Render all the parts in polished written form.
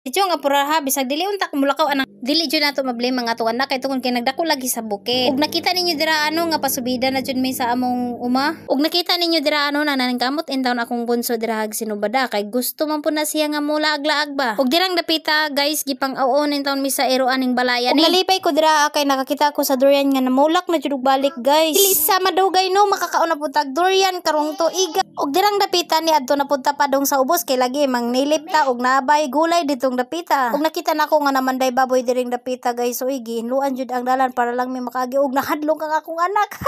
Diyo nga puraha bisag dili unta kumulakaw anang dili jud nato mablame mga tuwan na kay tungod kay nagdako lagi sa bukid. Ug nakita ninyo dira ano nga pasubida na jud may sa among uma. Ug nakita ninyo dira ano na naningkamot in taon akong bunso dira hag sinubada kay gusto man po na siya nga mula aglaag ba. Ug dirang dapita guys gipang awon in taon mi sa ero aning balaya ni. Ug nalipay ko dira kay nakakita ko sa durian nga namulak na jud balik guys. Dili sa madugay no makakaon na putag durian karong tuiga. Ug dirang dapita ni adto na punta padong sa ubos kay lagi mang nilipta ug nabay gulay ditong dapita. Ug nakita nako nga namanday baboy diring dapita guys. So gihinluan jud ang dalan para lang may makagi ug nahadlok ang akong anak.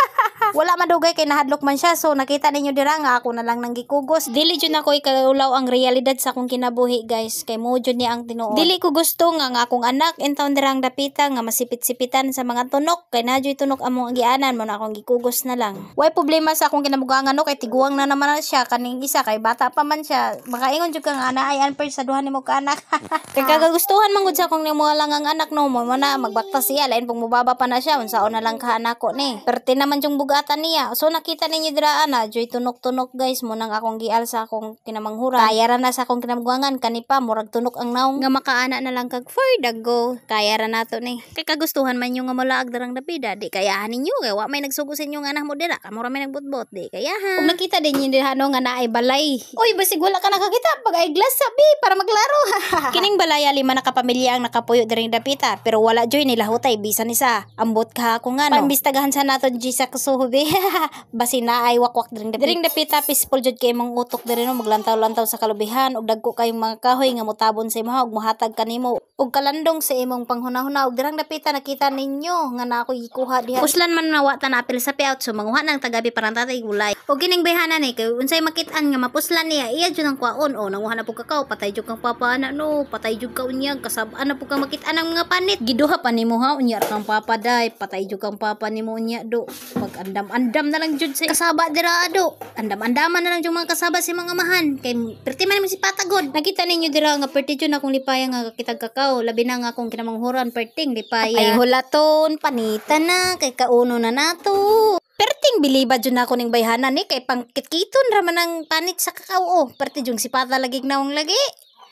Wala madugay kay nahadlok man siya. So nakita ninyo dira nga ako na lang nang gikugos. Dili jud nako ikaulaw ang realidad sa akong kinabuhi guys. Kay mo jud ni ang tinuod. Dili ko gusto nga akong anak intawon dirang dapita nga masipit-sipitan sa mga tunok kay najoy tunok among agianan mo na akong gikugos na lang. Way problema sa akong kinabugangan no kay tiguang na naman na siya kaning isa kay bata pa man siya. Makaingon jud ka nga ana ay unfair sa duha nimo ka anak. Kay kagagustuhan man gud sa akong nimo lang ang anak no mo na magbakta siya lain pong mubaba pa na siya unsaon na lang ka anako ni. Perte naman yung bugatan niya. So nakita ninyo dira ana joy tunok-tunok guys mo nang akong gial sa akong kinamanghuran. Kaya ra na sa akong kinamguangan kanipa murag tunok ang naong nga makaana na lang kag for the go. Kaya ra nato ni. Kay kagustuhan man yung nga mulaag darang dapida di kayahan ninyo kay wa may nagsugo sa inyo nga anak mo dira kamo ra may nagbutbot di kayahan. Ug nakita din niyo dira no nga naay balay. Oy basig wala ka nakakita pag ay glass sabi para maglaro. Kining balaya lima na kapamilya ang nakapuyo diring dapita pero wala joy nila hutay bisan isa. Ambot ka ako nga no. Pambistagahan sa nato di sa kasuhubi. Basi na ay wakwak diring dapita. Diring dapita peaceful jud kay mong utok diri no maglantaw-lantaw sa kalubihan ug dagko kayong mga kahoy nga motabon sa imo ug mohatag kanimo ug kalandong sa imong panghunahuna ug dirang dapita nakita ninyo nga na ako ikuha diha. Puslan man nawa ta na apil sa payout so manguha nang tagabi parang tatay gulay. Ug kining bayhanan ni kay unsay makit-an nga mapuslan niya iya jud ang kwaon o nanguha na pug kakao patay jud kang papa na no patay jud ka unyag kasab-an na pug kang makit-an ang mga panit giduha pa nimo ha unya kang papa day patay jud kang papa nimo unya do mag-andam-andam na lang jud sa kasaba dira do andam-andaman na lang jud mga kasaba si mga amahan kay perti man si patagod. Nakita ninyo dira nga perti jud akong lipaya nga kakitag kakao labi na nga akong kinamanghuran perting lipaya ay hulaton panita na kay kauno na nato. Perting biliba jud nako ning bayhanan ni kay pangkit-kiton ra man ang panit sa kakao. Perti jung sipata lagi naong lagi.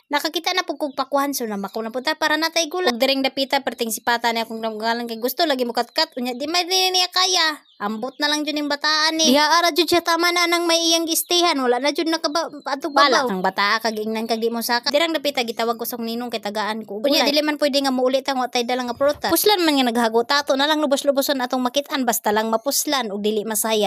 Nakakita na pug pakuhan so na mako na punta para natay gula. Ug diring dapita perting sipata ni akong namgalan kay gusto lagi mo katkat unya di man niya kaya. Ambot na lang jud ning bataan ni. Diha ara jud siya tama na nang may iyang gistihan wala na jud nakabadtog babaw. Ang bataa kag ingnan kag di mo saka. Dirang dapita gitawag ko sa ninong kay tagaan ko. Unya dili man pwede nga muulit ang watay dalang nga prutas. Puslan man nga naghago tato na lang lubos-luboson atong makit-an basta lang mapuslan ug dili masaya.